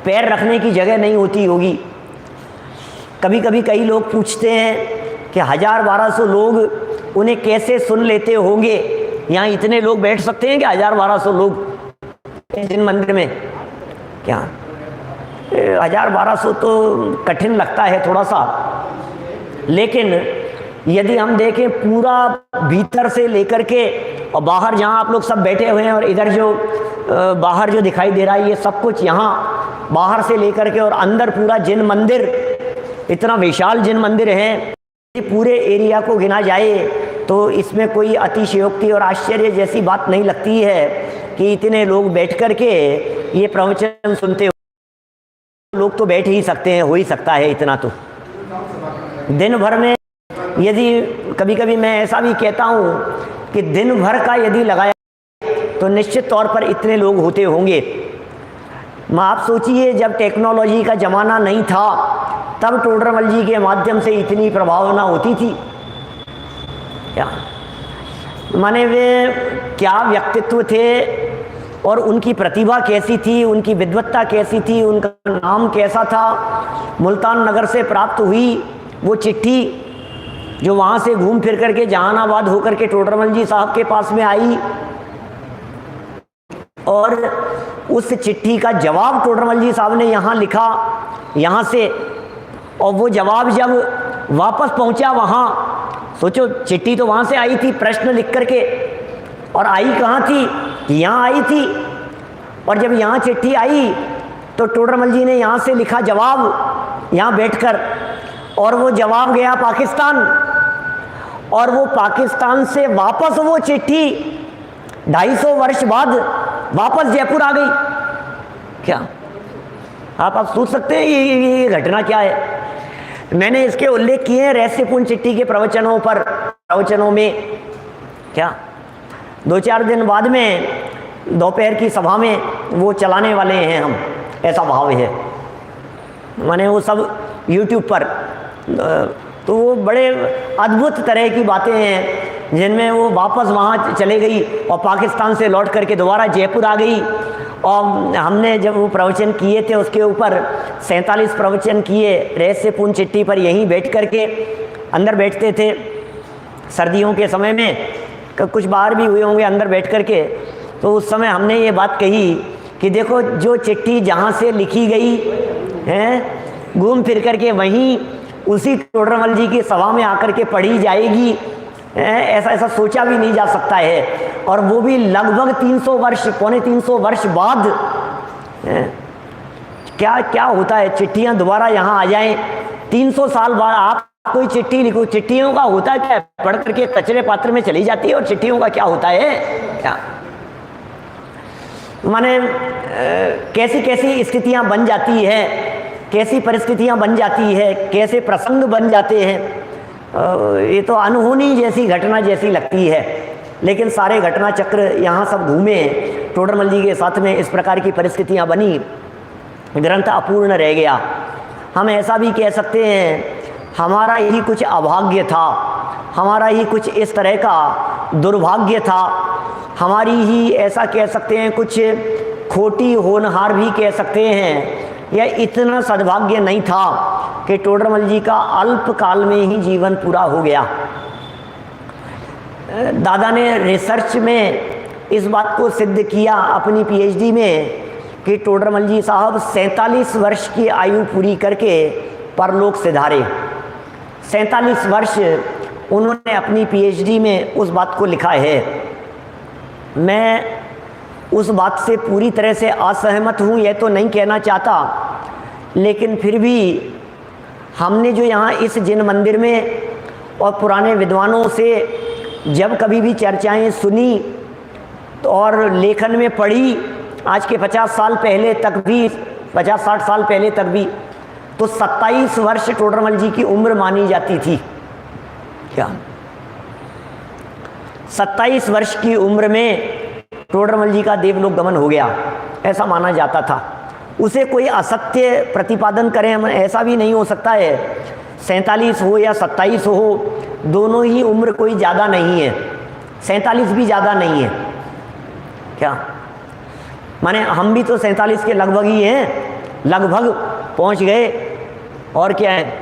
पैर रखने की जगह नहीं होती होगी। कभी कभी कई लोग पूछते हैं कि 1000-1200 लोग उन्हें कैसे सुन लेते होंगे। यहाँ इतने लोग बैठ सकते हैं कि 1000-1200 लोग जिन मंदिर में? क्या 1000-1200 तो कठिन लगता है थोड़ा सा, लेकिन यदि हम देखें पूरा भीतर से लेकर के और बाहर जहाँ आप लोग सब बैठे हुए हैं और इधर जो बाहर जो दिखाई दे रहा है ये सब कुछ यहाँ बाहर से लेकर के और अंदर पूरा जिन मंदिर, इतना विशाल जिन मंदिर है, पूरे एरिया को गिना जाए तो इसमें कोई अतिशयोक्ति और आश्चर्य जैसी बात नहीं लगती है कि इतने लोग बैठ कर के ये प्रवचन सुनते हो। लोग तो बैठ ही सकते हैं, हो ही सकता है इतना तो। दिन भर में यदि कभी कभी मैं ऐसा भी कहता हूँ कि दिन भर का यदि लगाया तो निश्चित तौर पर इतने लोग होते होंगे। आप सोचिए जब टेक्नोलॉजी का ज़माना नहीं था तब टोडरमल जी के माध्यम से इतनी प्रभावना होती थी। क्या माने वे क्या व्यक्तित्व थे और उनकी प्रतिभा कैसी थी, उनकी विद्वत्ता कैसी थी, उनका नाम कैसा था। मुल्तान नगर से प्राप्त हुई वो चिट्ठी जो वहाँ से घूम फिर करके जहानाबाद होकर के टोडरमल जी साहब के पास में आई, और उस चिट्ठी का जवाब टोडरमल जी साहब ने यहाँ लिखा यहाँ से, और वो जवाब जब वापस पहुँचा वहाँ, सोचो चिट्ठी तो वहाँ से आई थी प्रश्न लिख करके, और आई कहाँ थी? यहाँ आई थी। और जब यहाँ चिट्ठी आई तो टोडरमल जी ने यहाँ से लिखा जवाब यहाँ बैठकर, और वो जवाब गया पाकिस्तान, और वो पाकिस्तान से वापस वो चिट्ठी 250 वर्ष बाद वापस जयपुर आ गई। क्या आप सोच सकते हैं ये घटना क्या है? मैंने इसके उल्लेख किए हैं रहस्यपूर्ण चिट्ठी के प्रवचनों में। क्या 2-4 दिन बाद में दोपहर की सभा में वो चलाने वाले हैं हम, ऐसा भाव है। माने वो सब YouTube पर, तो वो बड़े अद्भुत तरह की बातें हैं जिनमें वो वापस वहाँ चले गई और पाकिस्तान से लौट करके दोबारा जयपुर आ गई। और हमने जब वो प्रवचन किए थे उसके ऊपर 47 प्रवचन किए रहस्यपूर्ण चिट्ठी पर, यहीं बैठ करके अंदर बैठते थे सर्दियों के समय में, कुछ बाहर भी हुए होंगे अंदर बैठ करके। तो उस समय हमने ये बात कही कि देखो जो चिट्ठी जहाँ से लिखी गई है घूम फिर करके वहीं उसी टोडरमल जी की सभा में आकर के पढ़ी जाएगी, ऐसा सोचा भी नहीं जा सकता है। और वो भी लगभग 300 वर्ष, पौने 300 वर्ष बाद। क्या होता है चिट्ठियां दोबारा यहाँ आ जाएं 300 साल बाद। आप कोई चिट्ठी लिखो, चिट्ठियों का होता क्या, पढ़ करके कचरे पात्र में चली जाती है, और चिट्ठियों का क्या होता है? क्या माने कैसी कैसी स्थितियां बन जाती है, कैसी परिस्थितियां बन जाती है, कैसे प्रसंग बन जाते हैं। ये तो अनहोनी जैसी घटना जैसी लगती है, लेकिन सारे घटना चक्र यहाँ सब घूमे टोडरमल जी के साथ में, इस प्रकार की परिस्थितियाँ बनी, ग्रंथ अपूर्ण रह गया। हम ऐसा भी कह सकते हैं हमारा ही कुछ अभाग्य था, हमारा ही कुछ इस तरह का दुर्भाग्य था, हमारी ही ऐसा कह सकते हैं कुछ खोटी होनहार भी कह सकते हैं, या इतना सद्भाग्य नहीं था कि टोडरमल जी का अल्प काल में ही जीवन पूरा हो गया। दादा ने रिसर्च में इस बात को सिद्ध किया अपनी PhD में कि टोडरमल जी साहब 47 वर्ष की आयु पूरी करके परलोक सिधारे। 47 वर्ष उन्होंने अपनी पीएचडी में उस बात को लिखा है। मैं उस बात से पूरी तरह से असहमत हूँ यह तो नहीं कहना चाहता, लेकिन फिर भी हमने जो यहाँ इस जिन मंदिर में और पुराने विद्वानों से जब कभी भी चर्चाएं सुनी तो और लेखन में पढ़ी, आज के 50 साल पहले तक भी, 50-60 साल पहले तक भी, तो 27 वर्ष टोडरमल जी की उम्र मानी जाती थी। क्या 27 वर्ष की उम्र में टोडरमल जी का देवलोक गमन हो गया, ऐसा माना जाता था। उसे कोई असत्य प्रतिपादन करें हम, ऐसा भी नहीं हो सकता है। 47 हो या 27 हो, दोनों ही उम्र कोई ज़्यादा नहीं है। 47 भी ज़्यादा नहीं है। क्या माने हम भी तो 47 के लगभग ही हैं, लगभग पहुंच गए, और क्या है।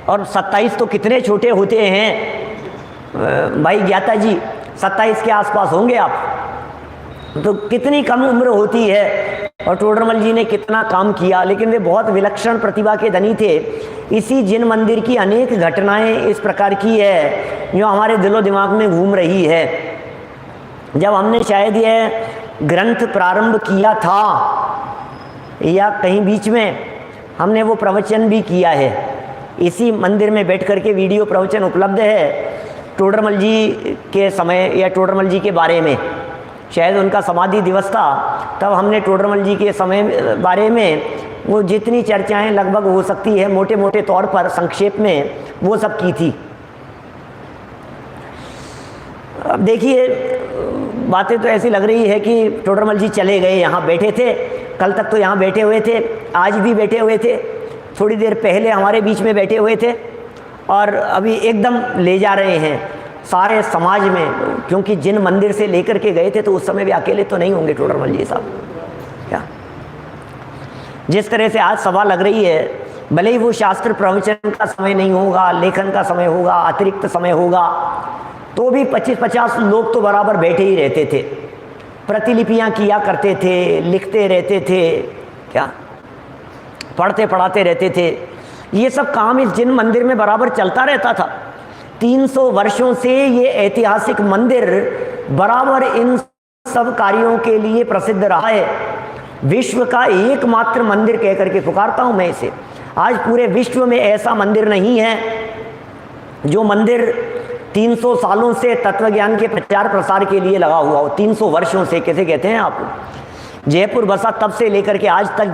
और 27 तो कितने छोटे होते हैं भाई ज्ञाता जी, 27 के आसपास होंगे आप, तो कितनी कम उम्र होती है। और टोडरमल जी ने कितना काम किया, लेकिन वे बहुत विलक्षण प्रतिभा के धनी थे। इसी जिन मंदिर की अनेक घटनाएं इस प्रकार की है जो हमारे दिलो दिमाग में घूम रही है। जब हमने शायद यह ग्रंथ प्रारंभ किया था या कहीं बीच में हमने वो प्रवचन भी किया है, इसी मंदिर में बैठ कर के वीडियो प्रवचन उपलब्ध है टोडरमल जी के समय या टोडरमल जी के बारे में। शायद उनका समाधि दिवस था, तब हमने टोडरमल जी के समय बारे में वो जितनी चर्चाएं लगभग हो सकती है मोटे मोटे तौर पर संक्षेप में वो सब की थी। अब देखिए बातें तो ऐसी लग रही है कि टोडरमल जी चले गए, यहाँ बैठे थे, कल तक तो यहाँ बैठे हुए थे, आज भी बैठे हुए थे, थोड़ी देर पहले हमारे बीच में बैठे हुए थे, और अभी एकदम ले जा रहे हैं सारे समाज में। क्योंकि जिन मंदिर से लेकर के गए थे तो उस समय भी अकेले तो नहीं होंगे टोडरमल जी साहब। क्या जिस तरह से आज सभा लग रही है, भले ही वो शास्त्र प्रवचन का समय नहीं होगा, लेखन का समय होगा, अतिरिक्त समय होगा, तो भी 25-50 लोग तो बराबर बैठे ही रहते थे, प्रतिलिपियां किया करते थे, लिखते रहते थे, क्या पढ़ते पढ़ाते रहते थे। ये सब काम इस जिन मंदिर में बराबर चलता रहता था। 300 वर्षों से ये ऐतिहासिक मंदिर बराबर इन सब कार्यों के लिए प्रसिद्ध रहा है। विश्व का एकमात्र मंदिर कहकर के पुकारता हूं मैं इसे। आज पूरे विश्व में ऐसा मंदिर नहीं है जो मंदिर 300 सालों से तत्वज्ञान के प्रचार प्रसार के लिए लगा हुआ हो। 300 वर्षों से कैसे कहते हैं आप, जयपुर बसा तब से लेकर के आज तक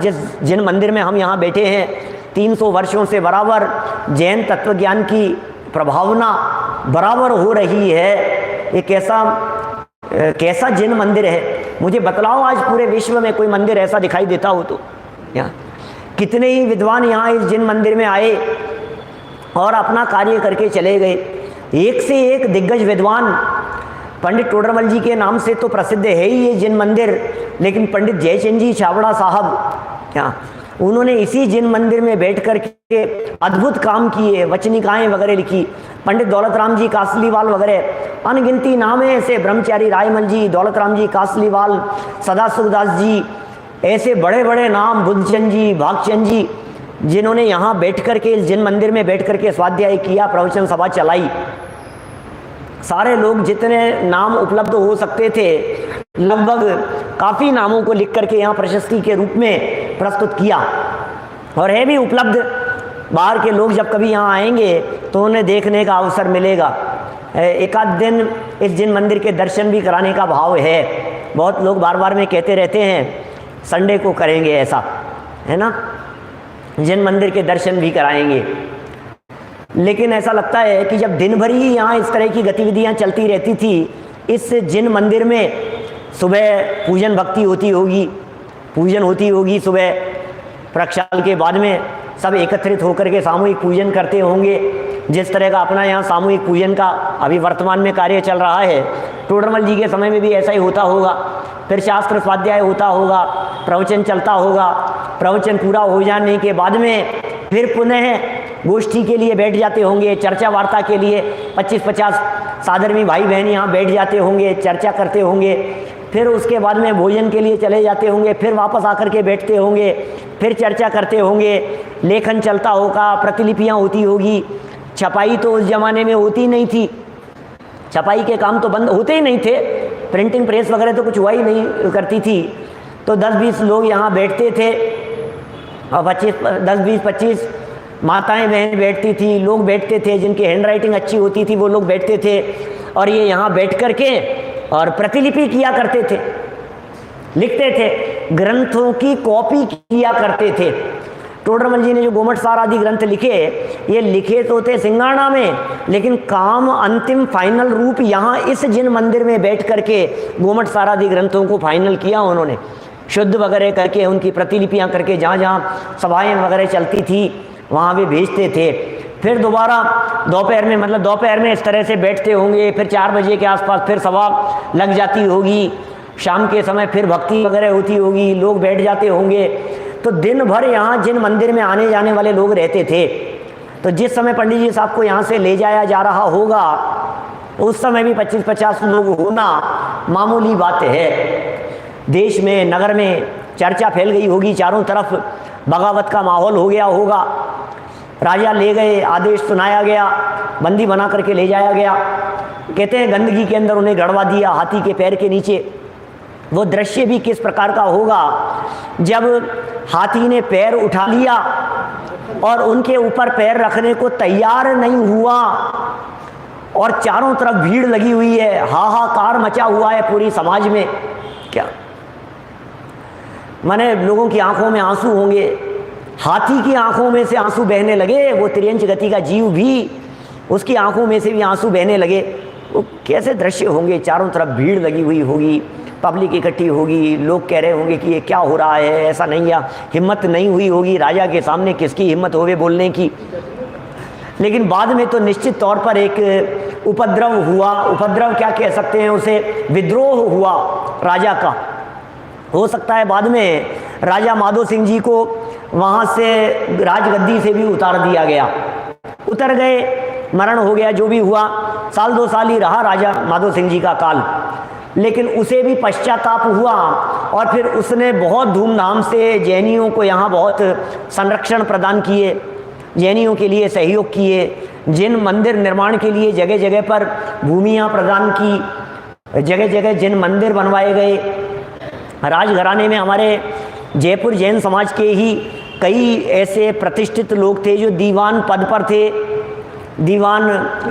जिन मंदिर में हम यहाँ बैठे हैं, 300 वर्षों से बराबर जैन तत्वज्ञान की प्रभावना बराबर हो रही है। ये कैसा जिन मंदिर है, मुझे बतलाओ आज पूरे विश्व में कोई मंदिर ऐसा दिखाई देता हो तो। यहाँ कितने ही विद्वान यहाँ इस जिन मंदिर में आए और अपना कार्य करके चले गए। एक से एक दिग्गज विद्वान, पंडित टोडरमल जी के नाम से तो प्रसिद्ध है ही ये जिन मंदिर, लेकिन पंडित जयचंद जी छाबड़ा साहब, क्या उन्होंने इसी जिन मंदिर में बैठ कर के अद्भुत काम किए, वचनिकाएं वगैरह लिखी। पंडित दौलत राम जी कासलीवाल वगैरह, अनगिनती नाम है ऐसे, ब्रह्मचारी रायमल जी, दौलत राम जी कासलीवाल, सदा सुखदास जी, ऐसे बड़े बड़े नाम, बुद्धचंद जी, भागचंद जी, जिन्होंने यहाँ बैठ कर के इस जिन मंदिर में बैठ कर के स्वाध्याय किया, प्रवचन सभा चलाई। सारे लोग जितने नाम उपलब्ध हो सकते थे लगभग काफ़ी नामों को लिख करके यहाँ प्रशस्ति के रूप में प्रस्तुत किया, और है भी उपलब्ध। बाहर के लोग जब कभी यहाँ आएंगे तो उन्हें देखने का अवसर मिलेगा। एक आध दिन इस जिन मंदिर के दर्शन भी कराने का भाव है। बहुत लोग बार बार में कहते रहते हैं संडे को करेंगे ऐसा, है ना, जिन मंदिर के दर्शन भी कराएंगे। लेकिन ऐसा लगता है कि जब दिन भर ही यहाँ इस तरह की गतिविधियाँ चलती रहती थी, इस जिन मंदिर में सुबह पूजन भक्ति होती होगी, पूजन होती होगी सुबह, प्रक्षाल के बाद में सब एकत्रित होकर के सामूहिक पूजन करते होंगे। जिस तरह का अपना यहाँ सामूहिक पूजन का अभी वर्तमान में कार्य चल रहा है, टोडरमल जी के समय में भी ऐसा ही होता होगा। फिर शास्त्र स्वाध्याय होता होगा, प्रवचन चलता होगा, प्रवचन पूरा हो जाने के बाद में फिर पुनः गोष्ठी के लिए बैठ जाते होंगे, चर्चा वार्ता के लिए 25-50 साधर्मी भाई बहन यहाँ बैठ जाते होंगे, चर्चा करते होंगे। फिर उसके बाद में भोजन के लिए चले जाते होंगे, फिर वापस आकर के बैठते होंगे, फिर चर्चा करते होंगे, लेखन चलता होगा, प्रतिलिपियाँ होती होगी। छपाई तो उस ज़माने में होती नहीं थी, छपाई के काम तो बंद होते ही नहीं थे, प्रिंटिंग प्रेस वगैरह तो कुछ हुआ ही नहीं करती थी। तो 10-20 लोग यहाँ बैठते थे और 10-20-25 माताएं बहन बैठती थी, लोग बैठते थे जिनकी हैंड राइटिंग अच्छी होती थी, वो लोग बैठते थे और ये यहाँ बैठ कर के और प्रतिलिपि किया करते थे, लिखते थे, ग्रंथों की कॉपी किया करते थे। टोडरमल जी ने जो गोमट सार आदि ग्रंथ लिखे, ये लिखे तो थे सिंगाणा में, लेकिन काम अंतिम फाइनल रूप यहाँ इस जिन मंदिर में बैठ करके गोमट सार आदि ग्रंथों को फाइनल किया उन्होंने, शुद्ध वगैरह करके उनकी प्रतिलिपियाँ करके जहाँ जहाँ सभाएँ वगैरह चलती थी वहाँ भी भेजते थे। फिर दोबारा दोपहर में, मतलब दोपहर में इस तरह से बैठते होंगे, फिर 4 बजे के आसपास फिर सभा लग जाती होगी, शाम के समय फिर भक्ति वगैरह होती होगी, लोग बैठ जाते होंगे। तो दिन भर यहाँ जिन मंदिर में आने जाने वाले लोग रहते थे, तो जिस समय पंडित जी साहब को यहाँ से ले जाया जा रहा होगा उस समय भी 25-50 लोग होना मामूली बात है। देश में, नगर में चर्चा फैल गई होगी, चारों तरफ बगावत का माहौल हो गया होगा। राजा ले गए, आदेश सुनाया गया, बंदी बना करके ले जाया गया। कहते हैं गंदगी के अंदर उन्हें गड़वा दिया हाथी के पैर के नीचे। वो दृश्य भी किस प्रकार का होगा जब हाथी ने पैर उठा लिया और उनके ऊपर पैर रखने को तैयार नहीं हुआ और चारों तरफ भीड़ लगी हुई है, हाहाकार मचा हुआ है पूरी समाज में। क्या माने लोगों की आंखों में आंसू होंगे, हाथी की आंखों में से आंसू बहने लगे, वो त्रियंच गति का जीव भी, उसकी आंखों में से भी आंसू बहने लगे। वो कैसे दृश्य होंगे, चारों तरफ भीड़ लगी हुई होगी, पब्लिक इकट्ठी होगी, लोग कह रहे होंगे कि ये क्या हो रहा है, ऐसा नहीं, या हिम्मत नहीं हुई होगी राजा के सामने, किसकी हिम्मत होवे बोलने की। लेकिन बाद में तो निश्चित तौर पर एक उपद्रव हुआ, उपद्रव क्या कह सकते हैं उसे, विद्रोह हुआ राजा का। हो सकता है बाद में राजा माधो सिंह जी को वहाँ से राजगद्दी से भी उतार दिया गया, उतर गए, मरण हो गया, जो भी हुआ। 1-2 साल ही रहा राजा माधो सिंह जी का काल, लेकिन उसे भी पश्चाताप हुआ और फिर उसने बहुत धूमधाम से जैनियों को यहाँ बहुत संरक्षण प्रदान किए, जैनियों के लिए सहयोग किए, जिन मंदिर निर्माण के लिए जगह जगह पर भूमियाँ प्रदान की, जगह जगह जिन मंदिर बनवाए गए। राजघराने में हमारे जयपुर जैन समाज के ही कई ऐसे प्रतिष्ठित लोग थे जो दीवान पद पर थे। दीवान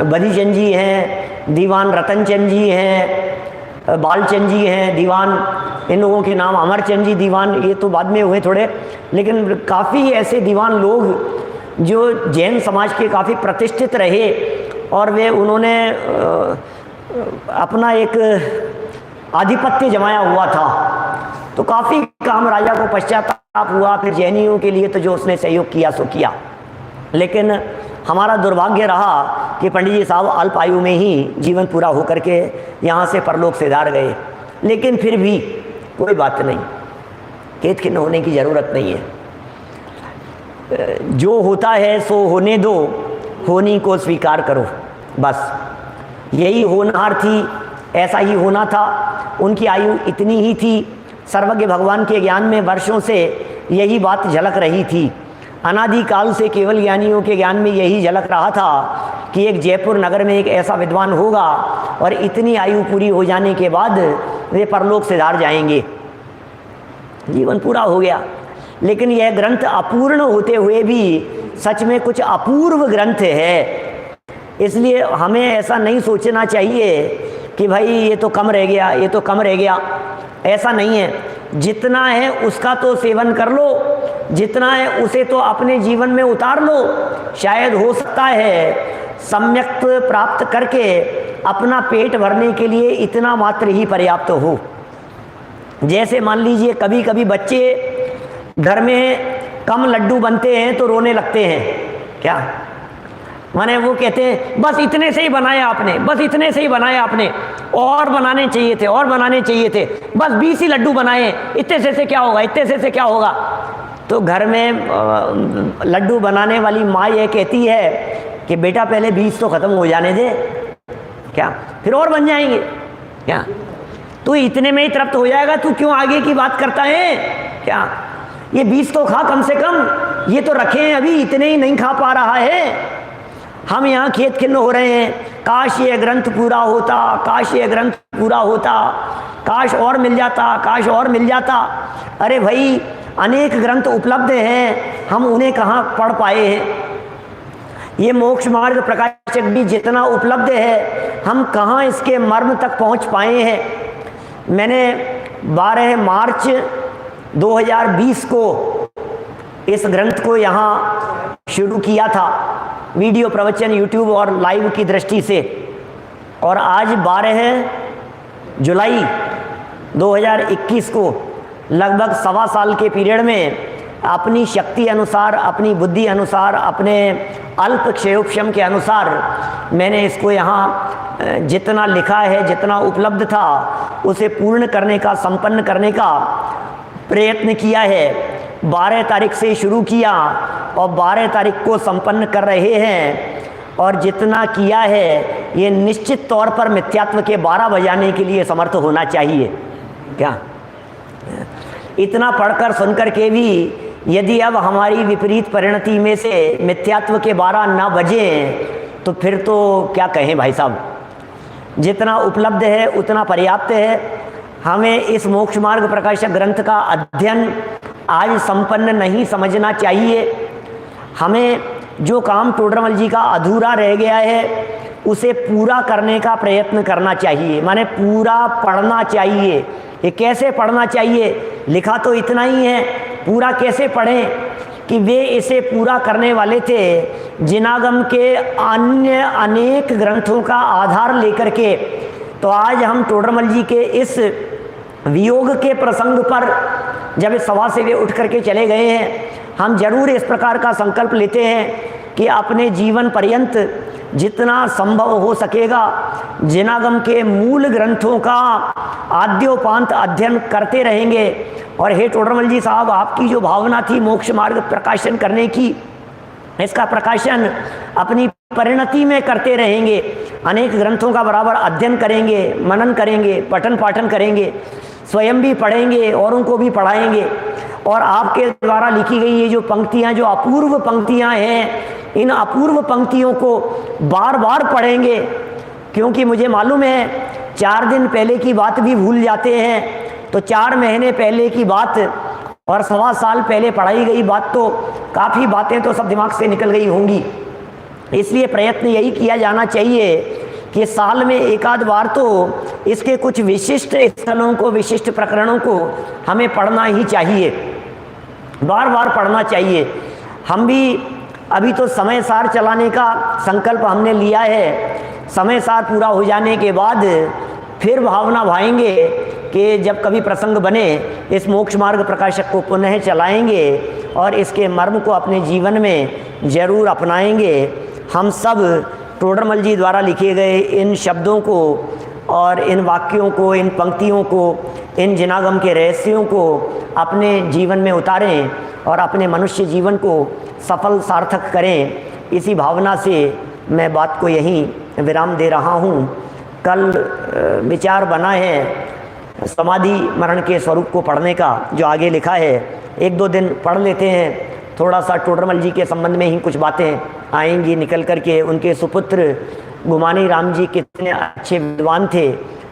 बदीचंद जी हैं, दीवान रतनचंद जी हैं, बालचंद जी हैं दीवान, इन लोगों के नाम, अमरचंद जी दीवान, ये तो बाद में हुए थोड़े, लेकिन काफ़ी ऐसे दीवान लोग जो जैन समाज के काफ़ी प्रतिष्ठित रहे और वे उन्होंने अपना एक आधिपत्य जमाया हुआ था। तो काफ़ी काम राजा को पश्चाताप हुआ, फिर जैनियों के लिए तो जो उसने सहयोग किया सो किया। लेकिन हमारा दुर्भाग्य रहा कि पंडित जी साहब अल्प आयु में ही जीवन पूरा होकर के यहाँ से परलोक सिधार गए। लेकिन फिर भी कोई बात नहीं, खेद खिन्न होने की ज़रूरत नहीं है। जो होता है सो होने दो, होनी को स्वीकार करो, बस यही होनहार थी, ऐसा ही होना था। उनकी आयु इतनी ही थी, सर्वज्ञ भगवान के ज्ञान में वर्षों से यही बात झलक रही थी। अनादिकाल से केवल ज्ञानियों के ज्ञान में यही झलक रहा था कि एक जयपुर नगर में एक ऐसा विद्वान होगा और इतनी आयु पूरी हो जाने के बाद वे परलोक सिधार जाएंगे। जीवन पूरा हो गया, लेकिन यह ग्रंथ अपूर्ण होते हुए भी सच में कुछ अपूर्व ग्रंथ है। इसलिए हमें ऐसा नहीं सोचना चाहिए कि भाई ये तो कम रह गया, ये तो कम रह गया, ऐसा नहीं है। जितना है उसका तो सेवन कर लो, जितना है उसे तो अपने जीवन में उतार लो। शायद हो सकता है सम्यक प्राप्त करके अपना पेट भरने के लिए इतना मात्र ही पर्याप्त हो। जैसे मान लीजिए कभी कभी बच्चे घर में कम लड्डू बनते हैं तो रोने लगते हैं, क्या माने वो कहते हैं बस इतने से ही बनाया आपने, बस इतने से ही बनाया आपने, और बनाने चाहिए थे, और बनाने चाहिए थे, बस 20 ही लड्डू बनाए, इतने से क्या होगा, इतने से क्या होगा। तो घर में लड्डू बनाने वाली माँ ये कहती है कि बेटा पहले 20 तो ख़त्म हो जाने दे, क्या फिर और बन जाएंगे, क्या तू इतने में ही तृप्त हो जाएगा, तू क्यों आगे की बात करता है, क्या ये 20 तो खा कम से कम, ये तो रखे हैं अभी, इतने ही नहीं खा पा रहा है। हम यहाँ खेत खिन्न हो रहे हैं, काश ये ग्रंथ पूरा होता, काश ये ग्रंथ पूरा होता, काश और मिल जाता, काश और मिल जाता। अरे भाई, अनेक ग्रंथ उपलब्ध हैं, हम उन्हें कहाँ पढ़ पाए हैं। ये मोक्ष मार्ग प्रकाशक भी जितना उपलब्ध है, हम कहाँ इसके मर्म तक पहुँच पाए हैं। मैंने 12 मार्च 2020 को इस ग्रंथ को यहाँ शुरू किया था, वीडियो प्रवचन यूट्यूब और लाइव की दृष्टि से, और आज 12 जुलाई 2021 को लगभग 1.25 साल के पीरियड में अपनी शक्ति अनुसार, अपनी बुद्धि अनुसार, अपने अल्प क्षयोक्षम के अनुसार मैंने इसको यहाँ जितना लिखा है, जितना उपलब्ध था, उसे पूर्ण करने का, संपन्न करने का प्रयत्न किया है। 12 तारीख से शुरू किया और 12 तारीख को संपन्न कर रहे हैं, और जितना किया है ये निश्चित तौर पर मिथ्यात्व के 12 बजाने के लिए समर्थ होना चाहिए। क्या इतना पढ़कर सुनकर के भी यदि अब हमारी विपरीत परिणति में से मिथ्यात्व के 12 ना बजें तो फिर तो क्या कहें भाई साहब। जितना उपलब्ध है उतना पर्याप्त है। हमें इस मोक्ष मार्ग प्रकाशक ग्रंथ का अध्ययन आज संपन्न नहीं समझना चाहिए। हमें जो काम टोडरमल जी का अधूरा रह गया है उसे पूरा करने का प्रयत्न करना चाहिए, माने पूरा पढ़ना चाहिए। ये कैसे पढ़ना चाहिए? लिखा तो इतना ही है, पूरा कैसे पढ़ें कि वे इसे पूरा करने वाले थे जिनागम के अन्य अनेक ग्रंथों का आधार लेकर के। तो आज हम टोडरमल जी के इस वियोग के प्रसंग पर जब इस सभा से वे उठ करके चले गए हैं, हम जरूर इस प्रकार का संकल्प लेते हैं कि अपने जीवन पर्यंत जितना संभव हो सकेगा जिनागम के मूल ग्रंथों का आद्योपांत अध्ययन करते रहेंगे। और हे टोडरमल जी साहब, आपकी जो भावना थी मोक्ष मार्ग प्रकाशन करने की, इसका प्रकाशन अपनी परिणति में करते रहेंगे। अनेक ग्रंथों का बराबर अध्ययन करेंगे, मनन करेंगे, पठन पाठन करेंगे, स्वयं भी पढ़ेंगे, औरों को भी पढ़ाएंगे। और आपके द्वारा लिखी गई ये जो पंक्तियाँ, जो अपूर्व पंक्तियाँ हैं, इन अपूर्व पंक्तियों को बार बार पढ़ेंगे, क्योंकि मुझे मालूम है 4 दिन पहले की बात भी भूल जाते हैं, तो 4 महीने पहले की बात और 1.25 साल पहले पढ़ाई गई बात, तो काफ़ी बातें तो सब दिमाग से निकल गई होंगी। इसलिए प्रयत्न यही किया जाना चाहिए कि साल में एक आध बार तो इसके कुछ विशिष्ट स्थलों को, विशिष्ट प्रकरणों को हमें पढ़ना ही चाहिए, बार बार पढ़ना चाहिए। हम भी अभी तो समय सार चलाने का संकल्प हमने लिया है। समय सार पूरा हो जाने के बाद फिर भावना भाएंगे कि जब कभी प्रसंग बने इस मोक्ष मार्ग प्रकाशक को पुनः चलाएंगे और इसके मर्म को अपने जीवन में जरूर अपनाएंगे। हम सब टोडरमल जी द्वारा लिखे गए इन शब्दों को और इन वाक्यों को, इन पंक्तियों को, इन जिनागम के रहस्यों को अपने जीवन में उतारें और अपने मनुष्य जीवन को सफल सार्थक करें। इसी भावना से मैं बात को यहीं विराम दे रहा हूँ। कल विचार बना है समाधि मरण के स्वरूप को पढ़ने का, जो आगे लिखा है। 1-2 दिन पढ़ लेते हैं, थोड़ा सा टोडरमल जी के संबंध में ही कुछ बातें आएंगी निकल करके। उनके सुपुत्र गुमानी राम जी कितने अच्छे विद्वान थे,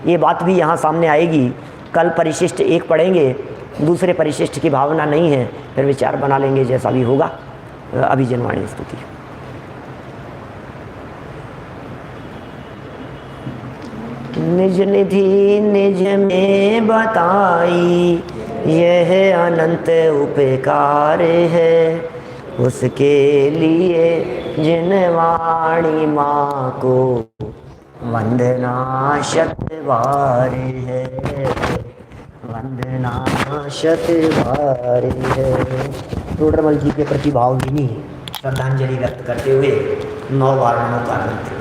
ये बात भी यहाँ सामने आएगी। कल परिशिष्ट 1 पढ़ेंगे, दूसरे परिशिष्ट की भावना नहीं है, फिर विचार बना लेंगे जैसा भी होगा। अभिजनवाणी स्तुति। निज निधि निज में बताई, यह अनंत उपकार है, उसके लिए जिन वाणी माँ को वंदना शत बार है, वंदना शत बार है। टोडरमल जी के प्रति भावभीनी श्रद्धांजलि व्यक्त करते हुए 9 बार नमोकार मंत्र।